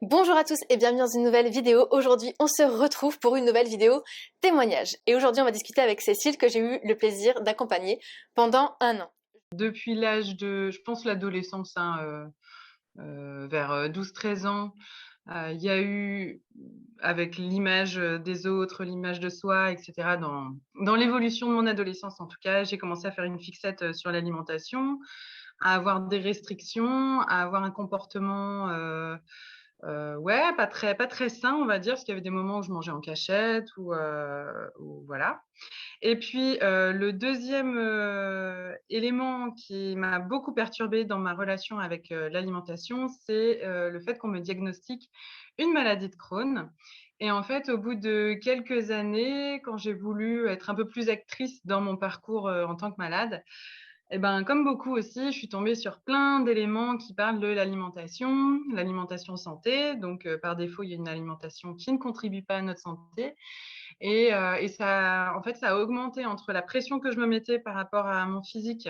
Bonjour à tous et bienvenue dans une nouvelle vidéo. Aujourd'hui, on se retrouve pour une nouvelle vidéo témoignage. Et aujourd'hui, on va discuter avec Cécile que j'ai eu le plaisir d'accompagner pendant un an. Depuis l'âge de, je pense, l'adolescence, vers 12-13 ans, il y a eu, avec l'image des autres, l'image de soi, etc., dans l'évolution de mon adolescence, en tout cas, j'ai commencé à faire une fixette sur l'alimentation, à avoir des restrictions, à avoir un comportement ouais, pas très sain, on va dire, parce qu'il y avait des moments où je mangeais en cachette ou voilà. Et puis, le deuxième élément qui m'a beaucoup perturbée dans ma relation avec, l'alimentation, c'est, le fait qu'on me diagnostique une maladie de Crohn. Et en fait, au bout de quelques années, quand j'ai voulu être un peu plus actrice dans mon parcours, en tant que malade, et ben, comme beaucoup aussi, je suis tombée sur plein d'éléments qui parlent de l'alimentation santé. Donc, par défaut, il y a une alimentation qui ne contribue pas à notre santé et ça, en fait, ça a augmenté entre la pression que je me mettais par rapport à mon physique,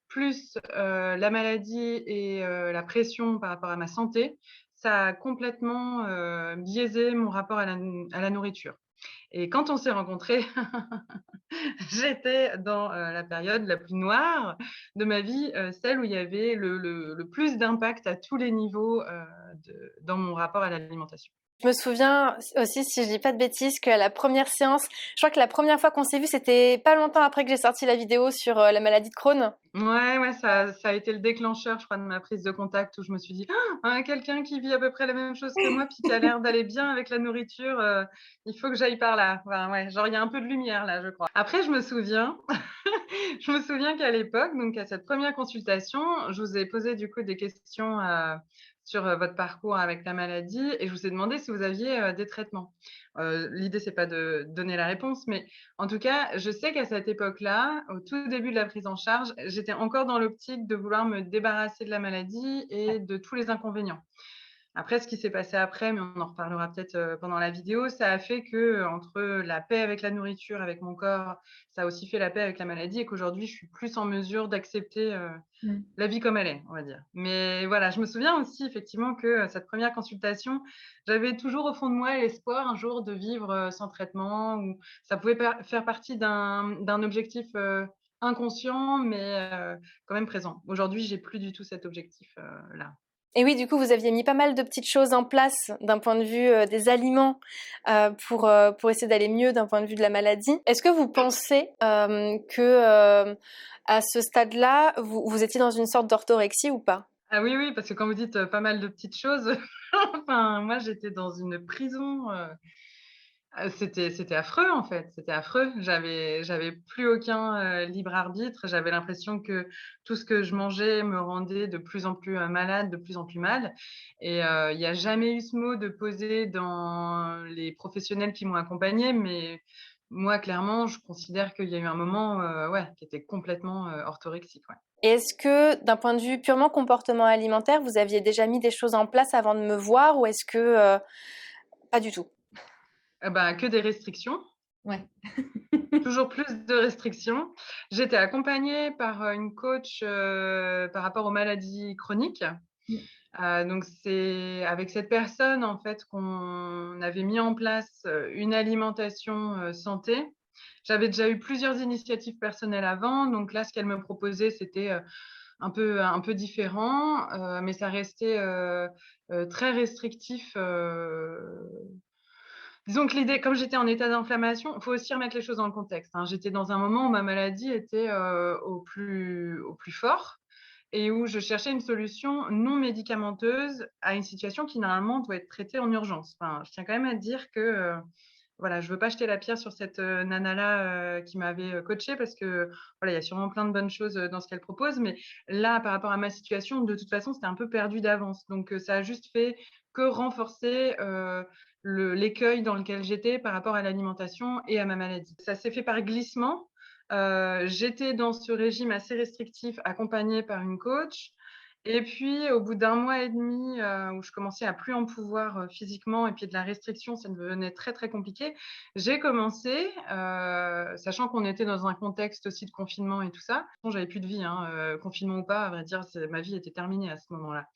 plus, la maladie et la pression par rapport à ma santé. Ça a complètement, biaisé mon rapport à la nourriture. Et quand on s'est rencontrés, j'étais dans, la période la plus noire de ma vie, celle où il y avait le plus d'impact à tous les niveaux, dans mon rapport à l'alimentation. Je me souviens aussi, si je dis pas de bêtises, que la première séance, je crois que la première fois qu'on s'est vu, c'était pas longtemps après que j'ai sorti la vidéo sur la maladie de Crohn. Ouais, ouais, ça a été le déclencheur, je crois, de ma prise de contact où je me suis dit: «Ah, quelqu'un qui vit à peu près la même chose que moi, puis qui a l'air d'aller bien avec la nourriture, il faut que j'aille par là». Enfin, ouais, genre, il y a un peu de lumière là, je crois. Après, je me souviens je me souviens qu'à l'époque, donc à cette première consultation, je vous ai posé du coup des questions, sur, votre parcours avec la maladie et je vous ai demandé si vous aviez, des traitements. L'idée, c'est pas de donner la réponse, mais en tout cas, je sais qu'à cette époque-là, au tout début de la prise en charge, j'étais encore dans l'optique de vouloir me débarrasser de la maladie et de tous les inconvénients. Après, ce qui s'est passé après, mais on en reparlera peut-être, pendant la vidéo, ça a fait que, entre la paix avec la nourriture, avec mon corps, ça a aussi fait la paix avec la maladie et qu'aujourd'hui, je suis plus en mesure d'accepter, la vie comme elle est, on va dire. Mais voilà, je me souviens aussi effectivement que, cette première consultation, j'avais toujours au fond de moi l'espoir un jour de vivre, sans traitement ou ça pouvait faire partie d'un objectif, inconscient mais, quand même présent. Aujourd'hui, j'ai plus du tout cet objectif, là. Et oui, du coup, vous aviez mis pas mal de petites choses en place d'un point de vue des aliments pour essayer d'aller mieux d'un point de vue de la maladie. Est-ce que vous pensez que à ce stade-là, vous étiez dans une sorte d'orthorexie ou pas? Ah oui, oui, parce que quand vous dites, pas mal de petites choses, enfin, moi, j'étais dans une prison, c'était affreux, en fait, c'était affreux. J'avais plus aucun, libre arbitre. J'avais l'impression que tout ce que je mangeais me rendait de plus en plus, malade, de plus en plus mal et il y a jamais eu ce mot de poser dans les professionnels qui m'ont accompagnée, mais moi, clairement, je considère qu'il y a eu un moment, ouais, qui était complètement, orthorexique, ouais. Et est-ce que d'un point de vue purement comportement alimentaire, vous aviez déjà mis des choses en place avant de me voir ou est-ce que pas du tout? Bah, que des restrictions. Ouais. Toujours plus de restrictions. J'étais accompagnée par, une coach, par rapport aux maladies chroniques. Donc c'est avec cette personne, en fait, qu'on avait mis en place, une alimentation, santé. J'avais déjà eu plusieurs initiatives personnelles avant, donc là, ce qu'elle me proposait, c'était, un peu différent, mais ça restait, très restrictif, disons que l'idée, comme j'étais en état d'inflammation, il faut aussi remettre les choses dans le contexte, hein. J'étais dans un moment où ma maladie était, au plus fort et où je cherchais une solution non médicamenteuse à une situation qui normalement doit être traitée en urgence. Enfin, je tiens quand même à dire que, voilà, je veux pas jeter la pierre sur cette, nana-là, qui m'avait, coachée parce que, voilà, il y a sûrement plein de bonnes choses, dans ce qu'elle propose, mais là, par rapport à ma situation, de toute façon, c'était un peu perdu d'avance. Donc, ça a juste fait que renforcer, l'écueil dans lequel j'étais par rapport à l'alimentation et à ma maladie. Ça s'est fait par glissement. J'étais dans ce régime assez restrictif accompagnée par une coach Et puis au bout d'1 mois et demi, où je commençais à plus en pouvoir, physiquement et puis de la restriction, ça devenait très, très compliqué. J'ai commencé, sachant qu'on était dans un contexte aussi de confinement et tout ça. Bon, j'avais plus de vie, hein, confinement ou pas, à vrai dire, c'est ma vie était terminée à ce moment-là.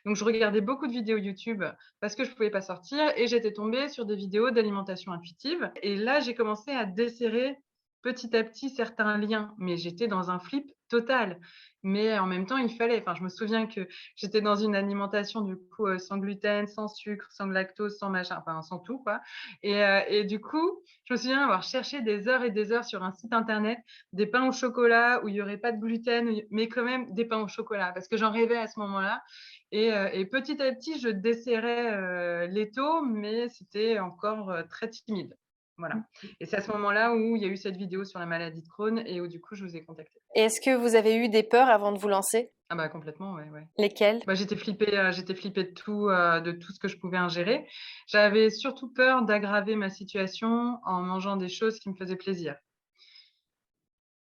Donc je regardais beaucoup de vidéos YouTube parce que je pouvais pas sortir et j'étais tombée sur des vidéos d'alimentation intuitive et là, j'ai commencé à desserrer petit à petit certains liens, mais j'étais dans un flip total. Mais en même temps, il fallait. Enfin, je me souviens que j'étais dans une alimentation du coup, sans gluten, sans sucre, sans lactose, sans machin, enfin sans tout quoi et du coup, je me souviens avoir cherché des heures et des heures sur un site internet des pains au chocolat où il y aurait pas de gluten, mais quand même des pains au chocolat parce que j'en rêvais à ce moment-là et petit à petit, je desserrais, l'étau, mais c'était encore, très timide. Voilà et c'est à ce moment-là où il y a eu cette vidéo sur la maladie de Crohn et où du coup, je vous ai contacté. Et est-ce que vous avez eu des peurs avant de vous lancer? Ah bah complètement, ouais, ouais. Lesquelles? Bah, j'étais flippée de tout ce que je pouvais ingérer. J'avais surtout peur d'aggraver ma situation en mangeant des choses qui me faisaient plaisir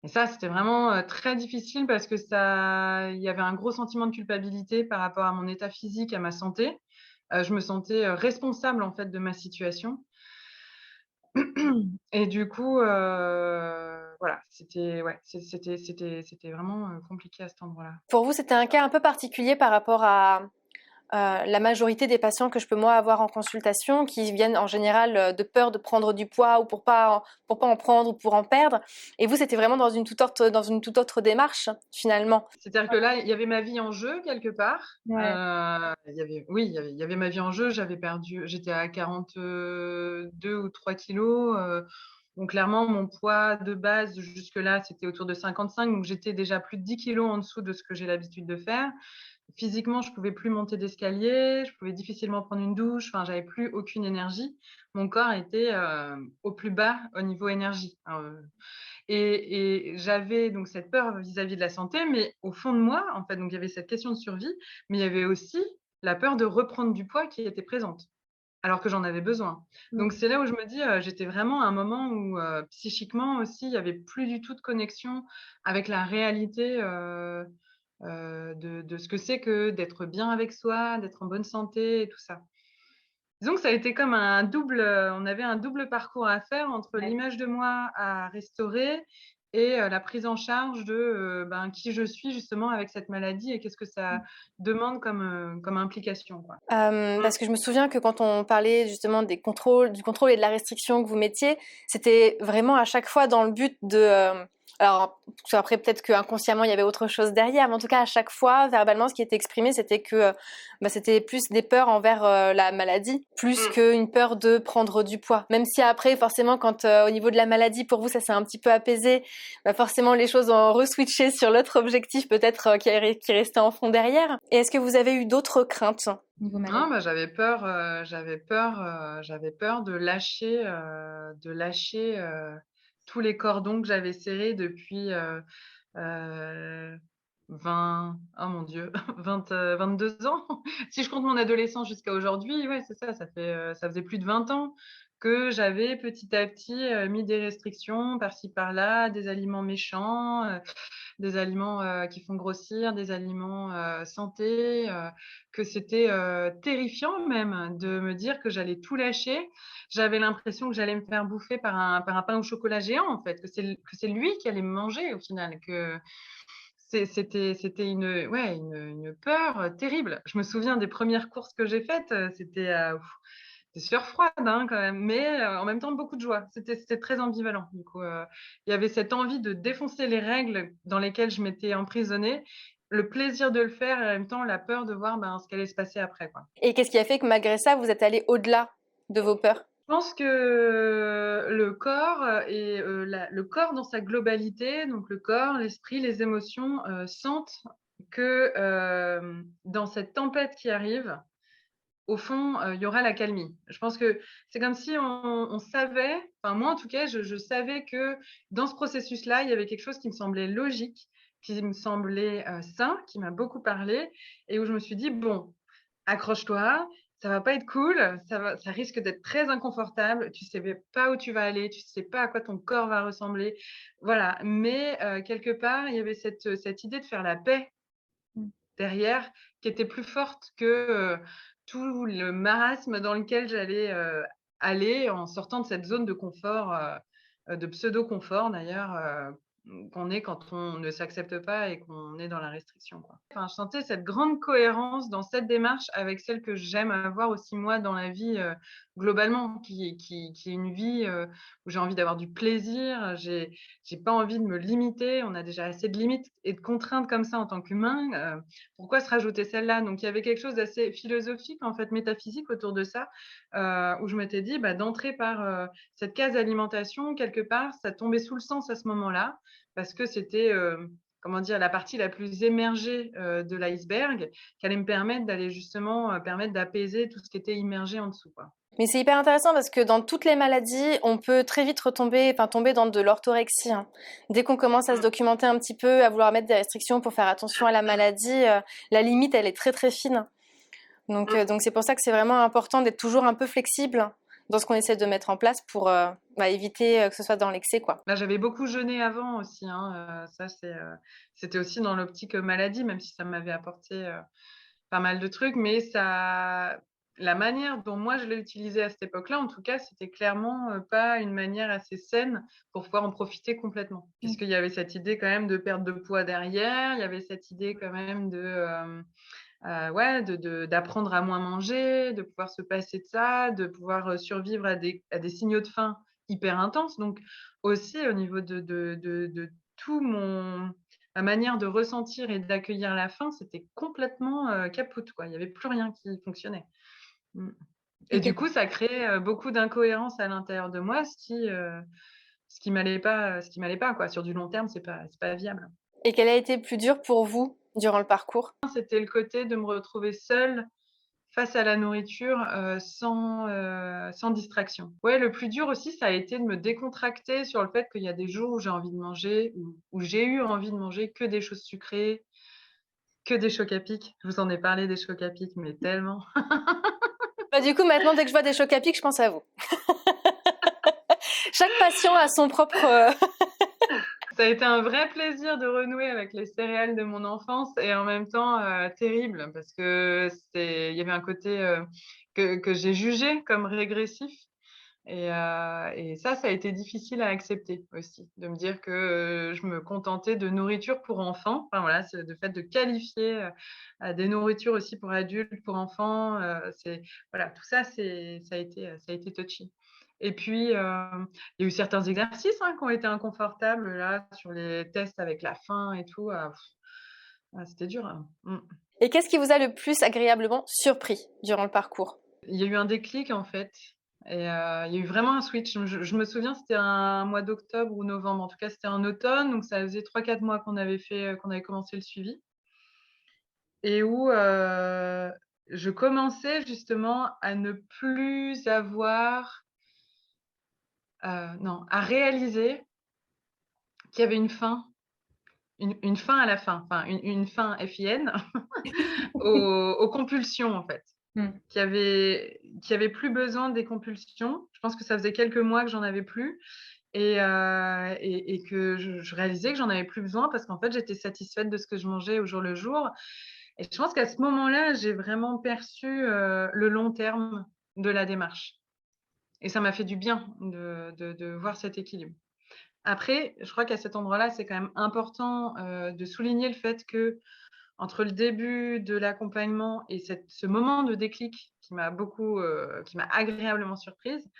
et ça, c'était vraiment, très difficile parce que ça il y avait un gros sentiment de culpabilité par rapport à mon état physique, à ma santé. Je me sentais, responsable, en fait, de ma situation et du coup, voilà, c'était ouais, c'était vraiment, compliqué à cet endroit-là. Pour vous, c'était un cas un peu particulier par rapport à la majorité des patients que je peux moi avoir en consultation qui viennent en général de peur de prendre du poids ou pour pas en prendre ou pour en perdre. Et vous, c'était vraiment dans une toute autre démarche finalement. C'est-à-dire que là, il y avait ma vie en jeu quelque part. Ouais. Il y avait oui, il y avait ma vie en jeu. J'étais à 42 ou 3 kilogrammes, donc clairement mon poids de base jusque-là, c'était autour de 55, donc j'étais déjà plus de 10 kilogrammes en dessous de ce que j'ai l'habitude de faire. Physiquement, je pouvais plus monter d'escalier, je pouvais difficilement prendre une douche, enfin j'avais plus aucune énergie. Mon corps était, au plus bas au niveau énergie, et j'avais donc cette peur vis-à-vis de la santé, mais au fond de moi, en fait, donc il y avait cette question de survie, mais il y avait aussi la peur de reprendre du poids qui était présente, alors que j'en avais besoin. Donc c'est là où je me dis, j'étais vraiment à un moment où, psychiquement aussi, il y avait plus du tout de connexion avec la réalité, de ce que c'est que d'être bien avec soi, d'être en bonne santé et tout ça. Disons que ça a été comme un double, on avait un double parcours à faire entre Ouais. l'image de moi à restaurer et la prise en charge de, ben, qui je suis justement avec cette maladie et qu'est-ce que ça demande comme implication, quoi. Mmh. Parce que je me souviens que quand on parlait justement du contrôle et de la restriction que vous mettiez, c'était vraiment à chaque fois dans le but de, alors après peut-être qu'inconsciemment il y avait autre chose derrière, mais en tout cas à chaque fois verbalement ce qui était exprimé c'était que c'était plus des peurs envers la maladie, plus Mmh. qu'une peur de prendre du poids. Même si après forcément quand au niveau de la maladie pour vous ça s'est un petit peu apaisé, bah forcément les choses ont reswitché sur l'autre objectif peut-être qui restait en fond derrière. Et est-ce que vous avez eu d'autres craintes niveau Ah maladie? bah, j'avais peur de lâcher, tous les cordons que j'avais serrés depuis, heu, 20 oh mon Dieu, 22 ans. Si je compte mon adolescence jusqu'à aujourd'hui, ouais, c'est ça, ça faisait plus de 20 ans que j'avais petit à petit, mis des restrictions par-ci par-là, des aliments méchants, des aliments, qui font grossir, des aliments, santé, que c'était, terrifiant même de me dire que j'allais tout lâcher. J'avais l'impression que j'allais me faire bouffer par un pain au chocolat géant en fait, que c'est lui qui allait me manger au final, que c'était une ouais, une peur, terrible. Je me souviens des premières courses que j'ai faites, c'était, des sueurs froides, hein, quand même, mais en même temps beaucoup de joie. C'était très ambivalent. Du coup, il y avait cette envie de défoncer les règles dans lesquelles je m'étais emprisonnée, le plaisir de le faire et en même temps la peur de voir, ben, ce qui allait se passer après, quoi. Et qu'est-ce qui a fait que malgré ça, vous êtes allé au-delà de vos peurs? Je pense que le corps, et le corps dans sa globalité, donc le corps, l'esprit, les émotions, sentent que, dans cette tempête qui arrive, au fond, il y aura l'accalmie. Je pense que c'est comme si on savait, enfin moi en tout cas, je savais que dans ce processus-là, il y avait quelque chose qui me semblait logique, qui me semblait, sain, qui m'a beaucoup parlé et où je me suis dit: «Bon, accroche-toi, ça va pas être cool, ça risque d'être très inconfortable, tu sais pas où tu vas aller, tu sais pas à quoi ton corps va ressembler». Voilà, mais quelque part, il y avait cette idée de faire la paix derrière qui était plus forte que, tout le marasme dans lequel j'allais, aller en sortant de cette zone de confort, de pseudo-confort d'ailleurs, qu'on est quand on ne s'accepte pas et qu'on est dans la restriction, quoi. Enfin, je sentais cette grande cohérence dans cette démarche avec celle que j'aime avoir aussi moi dans la vie, globalement, qui est une vie, où j'ai envie d'avoir du plaisir, j'ai pas envie de me limiter. On a déjà assez de limites et de contraintes comme ça en tant qu'humain, pourquoi se rajouter celle-là? Donc il y avait quelque chose d'assez philosophique, en fait, métaphysique autour de ça, où je m'étais dit: «Bah, d'entrer par, cette case alimentation, quelque part, ça tombait sous le sens à ce moment-là», parce que c'était, comment dire? La partie la plus émergée, de l'iceberg, qui allait me permettre d'aller justement, permettre d'apaiser tout ce qui était immergé en dessous, quoi. Mais c'est hyper intéressant parce que dans toutes les maladies, on peut très vite tomber dans de l'orthorexie, hein. Dès qu'on commence à se Mmh. documenter un petit peu, à vouloir mettre des restrictions pour faire attention à la maladie, la limite, elle est très très fine. Mmh. Donc c'est pour ça que c'est vraiment important d'être toujours un peu flexible dans ce qu'on essaie de mettre en place pour éviter que ce soit dans l'excès, quoi. Bah, j'avais beaucoup jeûné avant aussi, hein, ça c'était aussi dans l'optique, maladie, même si ça m'avait apporté, pas mal de trucs, mais ça la manière dont moi je l'ai utilisé à cette époque-là, en tout cas, c'était clairement, pas une manière assez saine pour pouvoir en profiter complètement. Mmh. Puisqu'il y avait cette idée quand même de perte de poids derrière, il y avait cette idée quand même de, ouais, d'apprendre à moins manger, de pouvoir se passer de ça, de pouvoir, survivre à des signaux de faim hyper intenses. Donc aussi au niveau de tout mon ma manière de ressentir et d'accueillir la faim, c'était complètement, kaput, quoi. Il y avait plus rien qui fonctionnait. Mmh. Et Et du coup, ça crée, beaucoup d'incohérences à l'intérieur de moi, ce qui m'allait pas, quoi. Sur du long terme, c'est pas viable. et quel a été le plus dur pour vous durant le parcours? C'était le côté de me retrouver seule face à la nourriture, sans distraction. Ouais, le plus dur aussi, ça a été de me décontracter sur le fait qu'il y a des jours où j'ai envie de manger, où j'ai eu envie de manger que des choses sucrées, que des chocs à pic. Je vous en ai parlé des chocs à pic, mais tellement. Bah, du coup, maintenant, dès que je vois des chocs à pic, je pense à vous. Chaque patient a son propre. Ça a été un vrai plaisir de renouer avec les céréales de mon enfance et en même temps, terrible parce que il y avait un côté, que j'ai jugé comme régressif et ça a été difficile à accepter aussi, de me dire que, je me contentais de nourriture pour enfants. Enfin voilà, c'est le fait de qualifier, des nourritures aussi pour adultes, pour enfants, c'est voilà, tout ça, ça a été touchy. Et puis, il y a eu certains exercices, hein, qui ont été inconfortables là, sur les tests avec la faim et tout, c'était dur, hein. Mmh. Et qu'est-ce qui vous a le plus agréablement surpris durant le parcours? Il y a eu un déclic en fait et il y a eu vraiment un switch. Je me souviens, c'était un mois d'octobre ou novembre, en tout cas, c'était en automne, donc ça faisait 3 4 mois qu'on avait commencé le suivi et où, je commençais justement à ne plus avoir, non, à réaliser qu'il y avait une fin, une fin à la fin, enfin une fin FIN aux compulsions en fait. Mmh. Qui avait plus besoin des compulsions. Je pense que ça faisait quelques mois que j'en avais plus et que je réalisais que j'en avais plus besoin parce qu'en fait, j'étais satisfaite de ce que je mangeais au jour le jour et je pense qu'à ce moment-là, j'ai vraiment perçu, le long terme de la démarche et ça m'a fait du bien de voir cet équilibre. Après, je crois qu'à cet endroit-là, c'est quand même important, de souligner le fait que entre le début de l'accompagnement et ce moment de déclic qui m'a beaucoup, qui m'a agréablement surprise,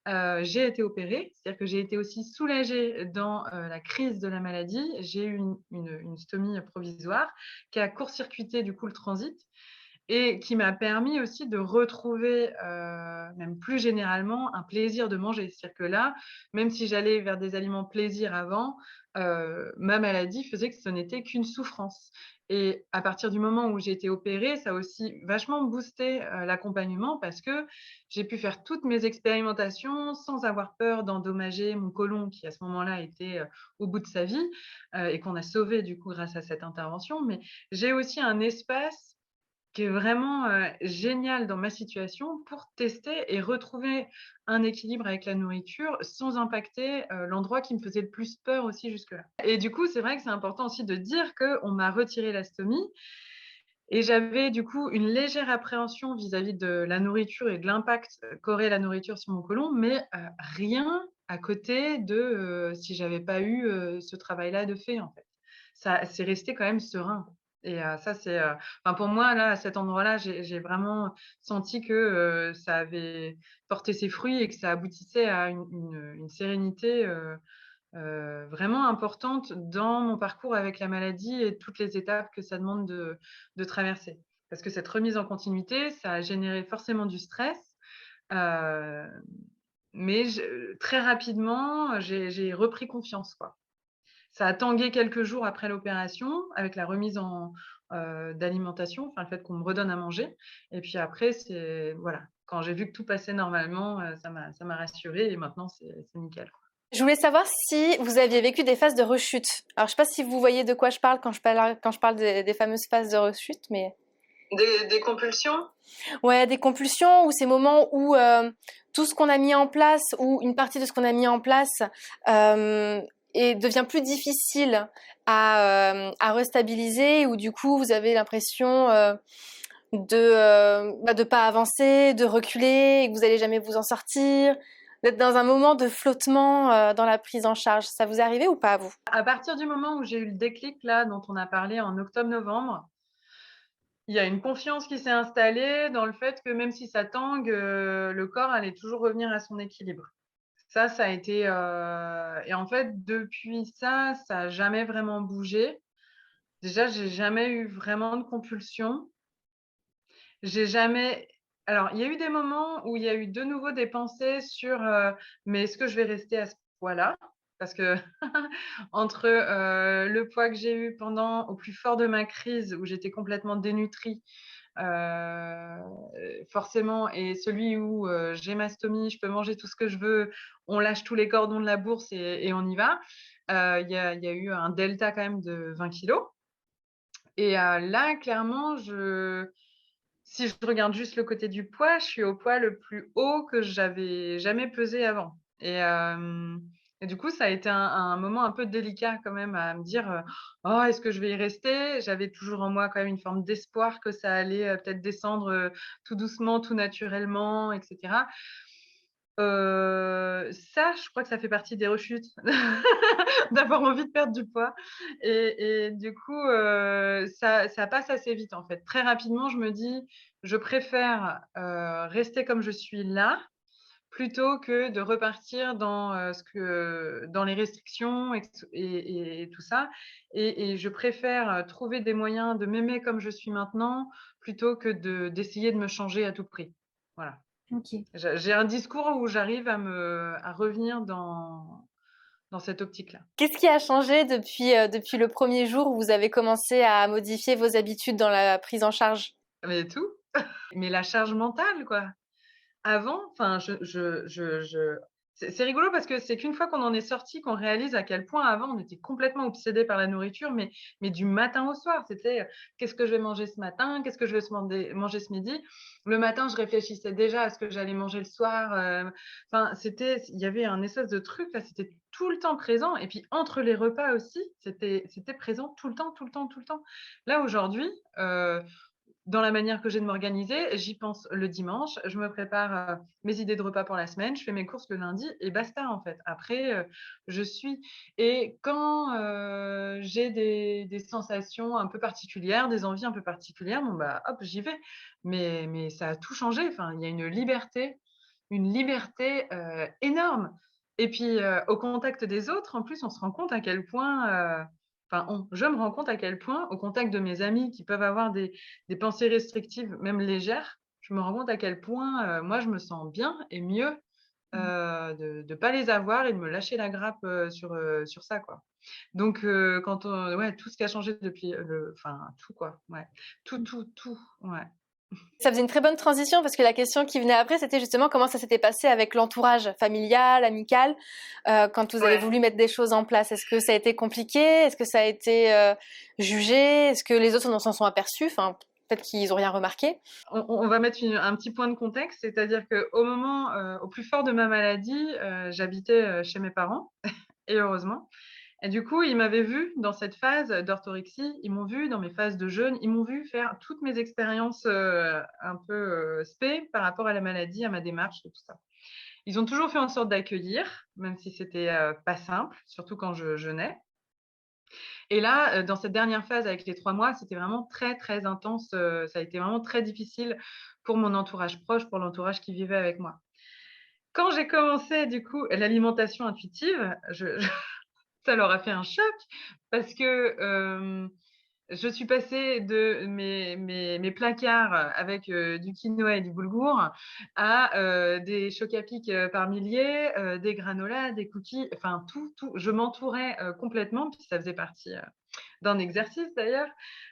j'ai été opérée. C'est-à-dire que j'ai été aussi soulagée dans, la crise de la maladie. J'ai eu une stomie provisoire qui a court-circuité du coup le transit et qui m'a permis aussi de retrouver, même plus généralement, un plaisir de manger. C'est-à-dire que là, même si j'allais vers des aliments plaisir avant, ma maladie faisait que ce n'était qu'une souffrance et à partir du moment où j'ai été opérée, ça a aussi vachement boosté, l'accompagnement parce que j'ai pu faire toutes mes expérimentations sans avoir peur d'endommager mon côlon qui, à ce moment-là, était, au bout de sa vie, et qu'on a sauvé du coup grâce à cette intervention. Mais j'ai aussi un espace qui est vraiment, génial dans ma situation pour tester et retrouver un équilibre avec la nourriture sans impacter, l'endroit qui me faisait le plus peur aussi jusque-là. Et du coup, c'est vrai que c'est important aussi de dire qu'on m'a retiré la stomie Et j'avais du coup une légère appréhension vis-à-vis de la nourriture et de l'impact qu'aurait la nourriture sur mon côlon, mais rien à côté de, si j'avais pas eu, ce travail-là de fait, en fait. Ça c'est resté quand même serein et ça c'est, enfin pour moi là, à cet endroit-là, j'ai vraiment senti que, ça avait porté ses fruits et que ça aboutissait à une sérénité, vraiment importante dans mon parcours avec la maladie et toutes les étapes que ça demande de traverser. Parce que cette remise en continuité, ça a généré forcément du stress, heu, mais très rapidement, j'ai repris confiance, quoi. Ça a tangué quelques jours après l'opération avec la remise en, d'alimentation, enfin le fait qu'on me redonne à manger et puis après c'est voilà, quand j'ai vu que tout passait normalement, ça m'a rassurée et maintenant c'est nickel, quoi. Je voulais savoir si vous aviez vécu des phases de rechute. Alors, je sais pas si vous voyez de quoi je parle quand je parle des fameuses phases de rechute, mais Des compulsions? ouais, des compulsions ou ces moments où tout ce qu'on a mis en place ou une partie de ce qu'on a mis en place euh, et devient plus difficile à restabiliser, ou du coup vous avez l'impression de pas avancer, de reculer, et que vous allez jamais vous en sortir, d'être dans un moment de flottement dans la prise en charge. Ça vous est arrivé ou pas à vous? À partir du moment où j'ai eu le déclic là, dont on a parlé en octobre-novembre, il y a une confiance qui s'est installée dans le fait que même si ça tangue, le corps allait toujours revenir à son équilibre. Ça a été, et en fait depuis ça, ça a jamais vraiment bougé. Déjà, j'ai jamais eu vraiment de compulsion. J'ai jamais Alors, il y a eu des moments où il y a eu de nouveau des pensées sur, «Mais est-ce que je vais rester à ce poids-là?» Parce que entre, le poids que j'ai eu pendant au plus fort de ma crise où j'étais complètement dénutrie, forcément et celui où, j'ai ma stomie, je peux manger tout ce que je veux, on lâche tous les cordons de la bourse et on y va. Il y a eu un delta quand même de 20 kilogrammes et là clairement si je regarde juste le côté du poids, je suis au poids le plus haut que j'avais jamais pesé avant et du coup, ça a été un moment un peu délicat quand même à me dire, «Oh, est-ce que je vais y rester?» J'avais toujours en moi quand même une forme d'espoir que ça allait, peut-être descendre, tout doucement, tout naturellement et cetera. Ça, je crois que ça fait partie des rechutes, d'avoir envie de perdre du poids et du coup, ça passe assez vite, en fait. Très rapidement, je me dis: «Je préfère, rester comme je suis là, plutôt que de repartir dans, dans les restrictions et tout ça et je préfère, trouver des moyens de m'aimer comme je suis maintenant, plutôt que d'essayer de me changer à tout prix». Voilà. Ok. J'ai un discours où j'arrive à revenir dans cette optique-là. Qu'est-ce qui a changé depuis le premier jour où vous avez commencé à modifier vos habitudes dans la prise en charge? Mais tout, mais la charge mentale, quoi. Avant, enfin, c'est rigolo parce que c'est qu'une fois qu'on en est sorti qu'on réalise à quel point avant on était complètement obsédés par la nourriture, mais du matin au soir. C'était, «Qu'est-ce que je vais manger ce matin? Qu'est-ce que je vais manger ce midi?» Le matin, je réfléchissais déjà à ce que j'allais manger le soir, enfin, il y avait un espèce de truc là, c'était tout le temps présent et puis entre les repas aussi, c'était présent tout le temps, tout le temps, tout le temps. Là, aujourd'hui, dans la manière que j'ai de m'organiser, j'y pense le dimanche, je me prépare, mes idées de repas pour la semaine, je fais mes courses le lundi et basta, en fait. Après, je suis et quand, j'ai des sensations un peu particulières, des envies un peu particulières, bon, bah, hop, j'y vais. Mais ça a tout changé, enfin, il y a une liberté, énorme et puis, au contact des autres, en plus, on se rend compte à quel point, enfin je me rends compte à quel point, au contact de mes amis qui peuvent avoir des pensées restrictives, même légères, je me rends compte à quel point, moi je me sens bien et mieux, de pas les avoir et de me lâcher la grappe, sur ça, quoi. Donc quand on ouais, tout ce qui a changé depuis, enfin tout, quoi, ouais. Tout, tout, tout, ouais. Ça faisait une très bonne transition parce que la question qui venait après, c'était justement comment ça s'était passé avec l'entourage familial, amical, quand vous avez Ouais. voulu mettre des choses en place. Est-ce que ça a été compliqué? Est-ce que ça a été jugé? Est-ce que les autres s'en sont aperçus? Enfin, peut-être qu'ils ont rien remarqué. On va mettre un petit point de contexte, c'est-à-dire qu'au moment, au plus fort de ma maladie, j'habitais, chez mes parents et heureusement. Et du coup, ils m'avaient vue dans cette phase d'orthorexie, ils m'ont vue dans mes phases de jeûne, ils m'ont vue faire toutes mes expériences, un peu, spé par rapport à la maladie, à ma démarche et tout ça. Ils ont toujours fait en sorte d'accueillir, même si c'était, pas simple, surtout quand je jeûnais. Et là, dans cette dernière phase avec les 3 mois, c'était vraiment très, très intense, ça a été vraiment très difficile pour mon entourage proche, pour l'entourage qui vivait avec moi. Quand j'ai commencé du coup l'alimentation intuitive, ça leur a fait un choc parce que, je suis passée de mes placards avec, du quinoa et du boulgour à, des chocs à pic, par milliers, des granolas, des cookies, enfin tout. Je m'entourais, complètement, puis ça faisait partie, d'un exercice d'ailleurs,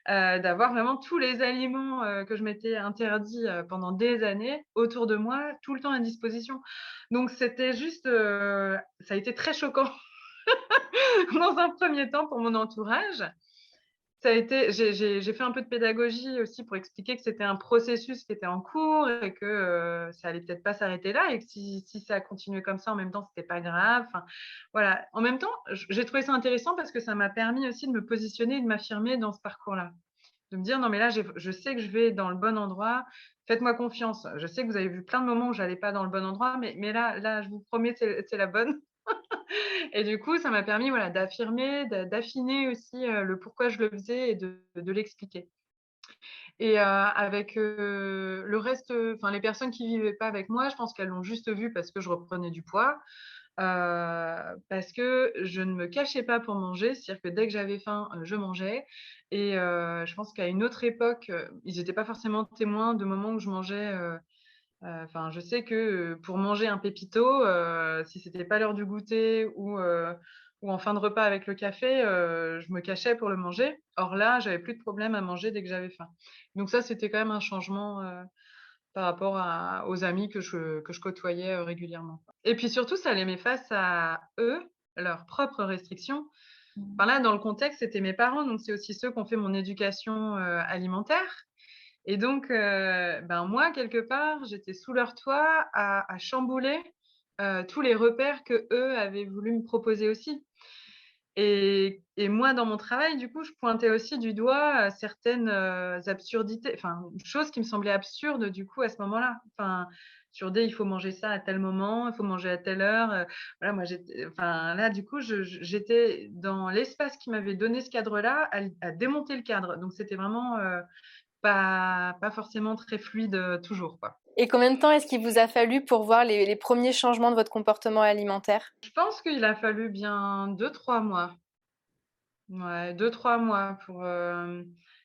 d'avoir vraiment tous les aliments, que je m'étais interdits, pendant des années autour de moi, tout le temps à disposition. Donc c'était juste, ça a été très choquant dans un premier temps pour mon entourage. Ça a été j'ai fait un peu de pédagogie aussi pour expliquer que c'était un processus qui était en cours et que, ça allait peut-être pas s'arrêter là et que si ça continuait comme ça en même temps, c'était pas grave. Enfin, voilà. En même temps, j'ai trouvé ça intéressant parce que ça m'a permis aussi de me positionner et de m'affirmer dans ce parcours-là. De me dire: «Non mais là, je sais que je vais dans le bon endroit, faites-moi confiance. Je sais que vous avez vu plein de moments où j'allais pas dans le bon endroit, mais là, je vous promets, c'est la bonne». Et du coup, ça m'a permis, voilà, d'affirmer, d'affiner aussi, le pourquoi je le faisais et de l'expliquer. Et avec, le reste, enfin les personnes qui vivaient pas avec moi, je pense qu'elles l'ont juste vu parce que je reprenais du poids, parce que je ne me cachais pas pour manger. C'est-à-dire que dès que j'avais faim, je mangeais et je pense qu'à une autre époque, ils étaient pas forcément témoins de moments où je mangeais, enfin, je sais que, pour manger un pépito, si c'était pas l'heure du goûter ou en fin de repas avec le café, je me cachais pour le manger. Or là, j'avais plus de problème à manger dès que j'avais faim. Donc ça, c'était quand même un changement, par rapport aux amis que je côtoyais, régulièrement. Et puis surtout, ça les met face à eux, leurs propres restrictions. Enfin là, dans le contexte, c'était mes parents, donc c'est aussi ceux qui ont fait mon éducation, alimentaire. Et donc, ben, moi, quelque part, j'étais sous leur toit à chambouler, tous les repères qu'eux avaient voulu me proposer aussi. Et moi, dans mon travail, du coup, je pointais aussi du doigt, certaines, absurdités, enfin, choses qui me semblaient absurdes, du coup, à ce moment-là. Enfin, sur des: «Il faut manger ça à tel moment, il faut manger à telle heure», voilà, moi, j'étais enfin, là, du coup, j'étais dans l'espace qui m'avait donné ce cadre-là, à démonter le cadre. Donc c'était vraiment, pas forcément très fluide, toujours, quoi. Et combien de temps est-ce qu'il vous a fallu pour voir les premiers changements de votre comportement alimentaire? Je pense qu'il a fallu bien 2-3 mois. Ouais, 2-3 mois pour,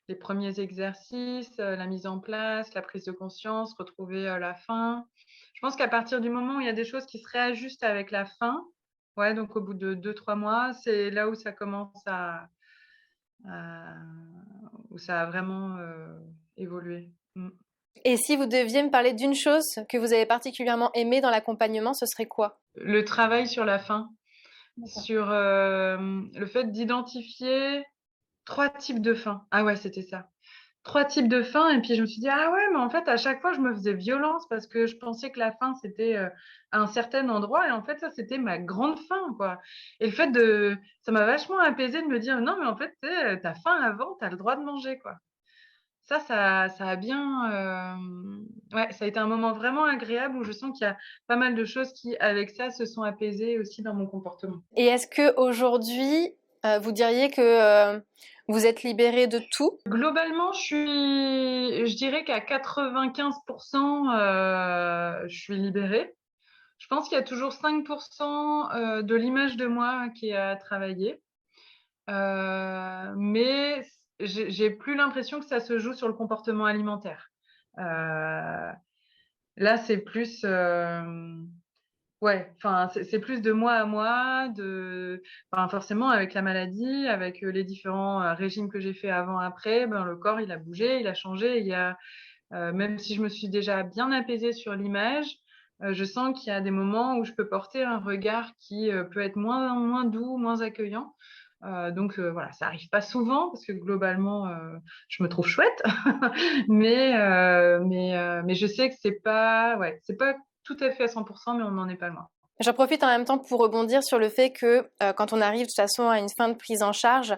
les premiers exercices, la mise en place, la prise de conscience, retrouver, la faim. Je pense qu'à partir du moment où il y a des choses qui se réajustent avec la faim, ouais, donc au bout de 2-3 mois, c'est là où ça commence à où ça a vraiment, évolué. Mmh. Et si vous deviez me parler d'une chose que vous avez particulièrement aimée dans l'accompagnement, ce serait quoi? Le travail sur la faim, D'accord. sur, le fait d'identifier 3 types de faim. Ah ouais, c'était ça. 3 types de faim et puis je me suis dit: «Ah ouais, mais en fait, à chaque fois, je me faisais violence parce que je pensais que la faim, c'était, à un certain endroit et en fait, ça, c'était ma grande faim, quoi». Et le fait de ça m'a vachement apaisée de me dire: «Non, mais en fait, tu sais, tu as faim avant, tu as le droit de manger, quoi». Ça a bien, ouais, ça a été un moment vraiment agréable où je sens qu'il y a pas mal de choses qui, avec ça, se sont apaisées aussi dans mon comportement. Et est-ce qu'aujourd'hui, vous diriez que vous êtes libérée de tout? Globalement, je dirais qu'à 95 je suis libérée. Je pense qu'il y a toujours 5 de l'image de moi qui est à travailler, mais j'ai plus l'impression que ça se joue sur le comportement alimentaire. Là, c'est plus, ouais, enfin, c'est plus de moi à moi, enfin, forcément avec la maladie, avec, les différents, régimes que j'ai fait avant, après, ben, le corps, il a bougé, il a changé. Il y a, même si je me suis déjà bien apaisée sur l'image, je sens qu'il y a des moments où je peux porter un regard qui, peut être moins doux, moins accueillant. Donc voilà, ça arrive pas souvent parce que globalement, je me trouve chouette. Mais je sais que c'est pas, ouais, c'est pas tout à fait à 100 mais on n'en est pas loin. J'en profite en même temps pour rebondir sur le fait que quand on arrive de toute façon à une fin de prise en charge,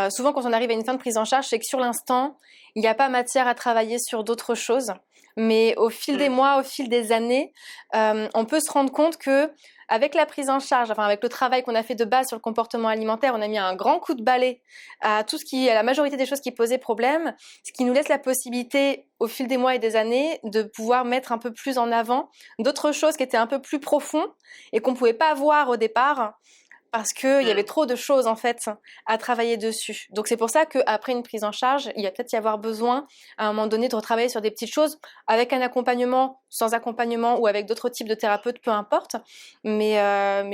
souvent quand on arrive à une fin de prise en charge, c'est que sur l'instant, il n'y a pas matière à travailler sur d'autres choses. Mais au fil des mois, au fil des années, on peut se rendre compte que avec la prise en charge, enfin avec le travail qu'on a fait de base sur le comportement alimentaire, on a mis un grand coup de balai à à la majorité des choses qui posaient problème, ce qui nous laisse la possibilité, au fil des mois et des années, de pouvoir mettre un peu plus en avant d'autres choses qui étaient un peu plus profondes et qu'on pouvait pas voir au départ parce qu'il y avait trop de choses en fait à travailler dessus. Donc c'est pour ça qu'après une prise en charge, il y a peut-être y avoir besoin à un moment donné de retravailler sur des petites choses avec un accompagnement, sans accompagnement ou avec d'autres types de thérapeutes, peu importe. Mais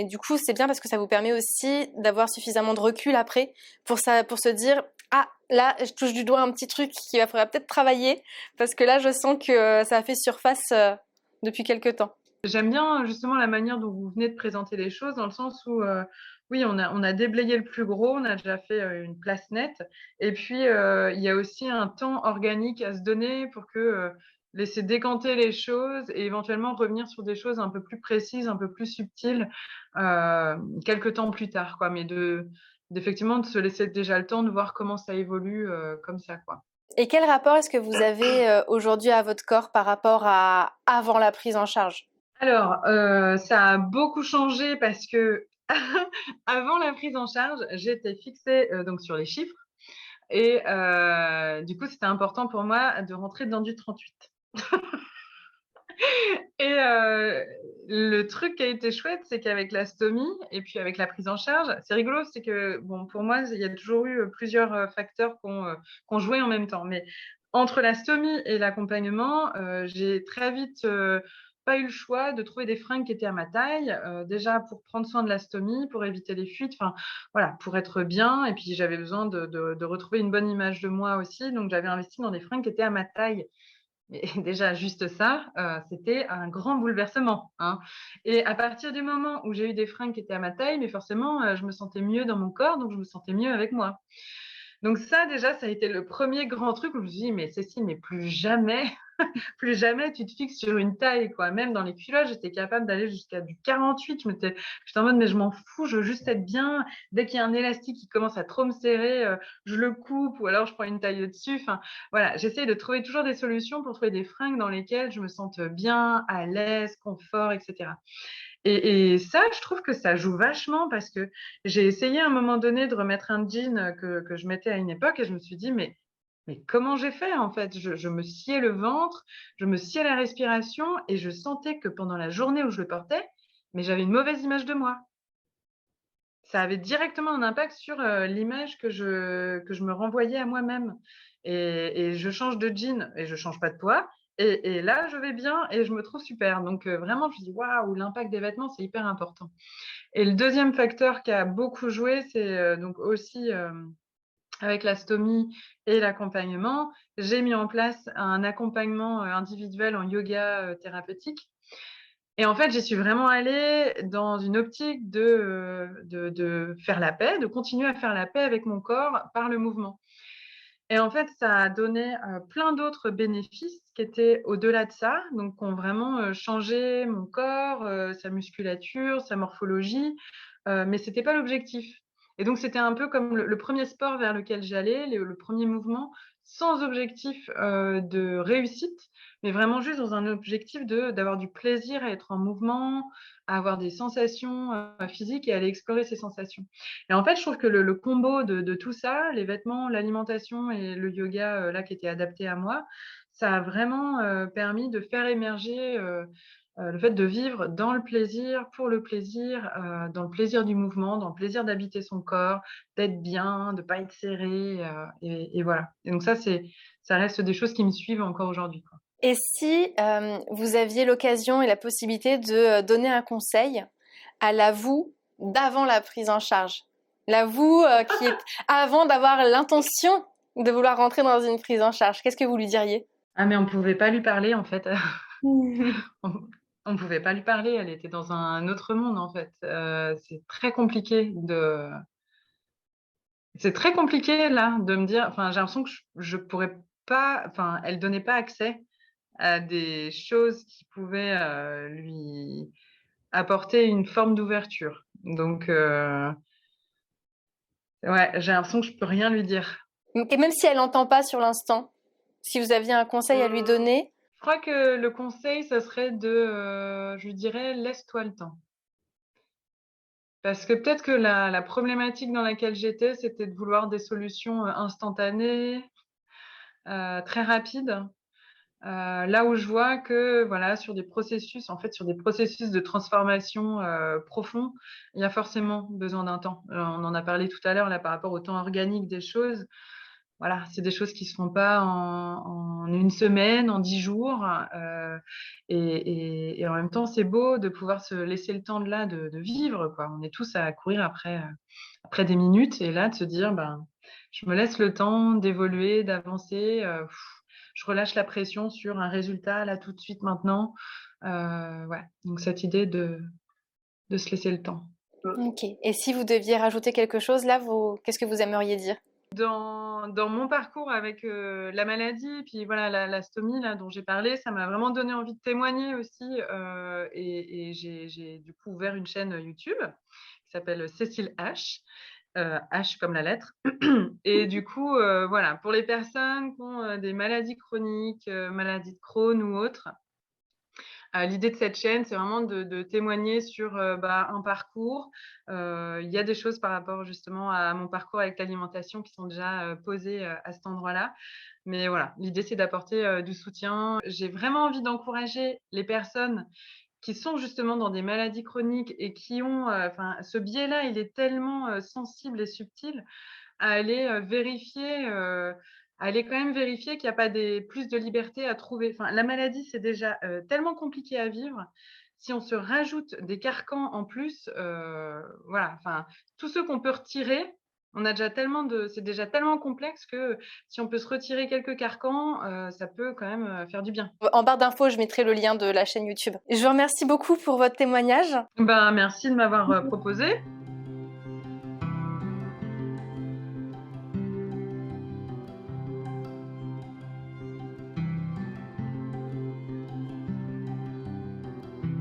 du coup c'est bien parce que ça vous permet aussi d'avoir suffisamment de recul après pour se dire ah là je touche du doigt un petit truc qu'il faudra peut-être travailler parce que là je sens que ça a fait surface depuis quelques temps. J'aime bien justement la manière dont vous venez de présenter les choses, dans le sens où, oui, on a déblayé le plus gros, on a déjà fait une place nette. Et puis, il y a aussi un temps organique à se donner pour que laisser décanter les choses et éventuellement revenir sur des choses un peu plus précises, un peu plus subtiles, quelques temps plus tard, quoi. Mais d'effectivement, de se laisser déjà le temps de voir comment ça évolue comme ça, quoi. Et quel rapport est-ce que vous avez aujourd'hui à votre corps par rapport à avant la prise en charge? Alors, ça a beaucoup changé parce que avant la prise en charge, j'étais fixée, donc sur les chiffres et du coup, c'était important pour moi de rentrer dans du 38. Et le truc qui a été chouette, c'est qu'avec la stomie et puis avec la prise en charge, c'est rigolo, c'est que bon, pour moi, il y a toujours eu, plusieurs, facteurs qui ont joué en même temps. Mais entre la stomie et l'accompagnement, j'ai très vite, pas eu le choix de trouver des fringues qui étaient à ma taille, déjà pour prendre soin de la stomie, pour éviter les fuites, enfin voilà, pour être bien. Et puis j'avais besoin de retrouver une bonne image de moi aussi, donc j'avais investi dans des fringues qui étaient à ma taille. Mais déjà, juste ça, c'était un grand bouleversement, hein. Et à partir du moment où j'ai eu des fringues qui étaient à ma taille, mais forcément, je me sentais mieux dans mon corps, donc je me sentais mieux avec moi. Donc ça, déjà, ça a été le premier grand truc où je me suis dit: «Mais Cécile, mais plus jamais, plus jamais tu te fixes sur une taille, quoi». Même dans les culottes, j'étais capable d'aller jusqu'à du 48. J'étais en mode: «Mais je m'en fous, je veux juste être bien». Dès qu'il y a un élastique qui commence à trop me serrer, je le coupe ou alors je prends une taille au-dessus. Enfin, voilà, j'essaye de trouver toujours des solutions pour trouver des fringues dans lesquelles je me sente bien, à l'aise, confort et cetera. Et ça, je trouve que ça joue vachement parce que j'ai essayé à un moment donné de remettre un jean que je mettais à une époque et je me suis dit: «Mais comment j'ai fait en fait?» Je me sciais le ventre, je me sciais la respiration et je sentais que pendant la journée où je le portais, mais j'avais une mauvaise image de moi. Ça avait directement un impact sur, l'image que je me renvoyais à moi-même. Et je change de jean et je change pas de poids et là, je vais bien et je me trouve super. Donc vraiment, je me dis: «Waouh, l'impact des vêtements, c'est hyper important». Et le deuxième facteur qui a beaucoup joué, c'est, donc aussi, avec la stomie et l'accompagnement, j'ai mis en place un accompagnement, individuel en yoga, thérapeutique. Et en fait, j'y suis vraiment allée dans une optique de faire la paix, de continuer à faire la paix avec mon corps par le mouvement. Et en fait, ça a donné, plein d'autres bénéfices qui étaient au-delà de ça, donc qui ont vraiment, changé mon corps, sa musculature, sa morphologie, mais c'était pas l'objectif. Et donc c'était un peu comme le 1er sport vers lequel j'allais, le 1er mouvement, sans objectif, de réussite, mais vraiment juste dans un objectif d'avoir du plaisir à être en mouvement, à avoir des sensations, physiques et à aller explorer ces sensations. Et en fait, je trouve que le combo de tout ça, les vêtements, l'alimentation et le yoga, là, qui était adapté à moi, ça a vraiment, permis de faire émerger, le fait de vivre dans le plaisir, pour le plaisir, dans le plaisir du mouvement, dans le plaisir d'habiter son corps, d'être bien, de pas être serré, et voilà. Et donc ça reste des choses qui me suivent encore aujourd'hui, quoi. Et si vous aviez l'occasion et la possibilité de donner un conseil à la vous d'avant la prise en charge, la vous qui est avant d'avoir l'intention de vouloir rentrer dans une prise en charge, qu'est-ce que vous lui diriez? Ah mais on pouvait pas lui parler, en fait. On on pouvait pas lui parler, elle était dans un autre monde, en fait. C'est très compliqué là de me dire, enfin, j'ai l'impression que je pourrais pas, enfin, elle donnait pas accès à des choses qui pouvaient, lui apporter une forme d'ouverture. Donc, ouais, j'ai l'impression que je peux rien lui dire. Et même si elle n'entend pas sur l'instant, si vous aviez un conseil à lui Mmh, donner. je crois que le conseil, ça serait je lui dirais: «Laisse-toi le temps». Parce que peut-être que la problématique dans laquelle j'étais, c'était de vouloir des solutions, instantanées, très rapides. Là où je vois que, voilà, sur des processus en fait, sur des processus de transformation, profonds, il y a forcément besoin d'un temps. On en a parlé tout à l'heure, là, par rapport au temps organique des choses. Voilà, c'est des choses qui se font pas en 1 semaine, en 10 jours, et en même temps, c'est beau de pouvoir se laisser le temps de vivre, quoi. On est tous à courir après des minutes et là, de se dire: «Ben, je me laisse le temps d'évoluer, d'avancer, je relâche la pression sur un résultat là, tout de suite, maintenant». Ouais, donc cette idée de se laisser le temps. OK. Et si vous deviez rajouter quelque chose là, qu'est-ce que vous aimeriez dire? Dans mon parcours avec, la maladie, puis voilà, la stomie là dont j'ai parlé, ça m'a vraiment donné envie de témoigner aussi, et j'ai du coup ouvert une chaîne YouTube qui s'appelle Cécile H, H comme la lettre. Et du coup, voilà, pour les personnes qui ont, des maladies chroniques, maladies de Crohn ou autres, l'idée de cette chaîne, c'est vraiment de témoigner sur, bah, un parcours. Il y a des choses par rapport justement à mon parcours avec l'alimentation qui sont déjà, posées, à cet endroit-là. Mais voilà, l'idée, c'est d'apporter, du soutien. J'ai vraiment envie d'encourager les personnes qui sont justement dans des maladies chroniques et qui ont, enfin, ce biais-là, il est tellement, sensible et subtil à aller, vérifier, à aller quand même vérifier qu'il y a pas plus de liberté à trouver. Enfin, la maladie, c'est déjà, tellement compliqué à vivre. Si on se rajoute des carcans en plus, voilà, enfin, tous ceux qu'on peut retirer, on a déjà tellement de c'est déjà tellement complexe que si on peut se retirer quelques carcans, ça peut quand même, faire du bien. En barre d'infos, je mettrai le lien de la chaîne YouTube. Je vous remercie beaucoup pour votre témoignage. Ben, merci de m'avoir, proposé.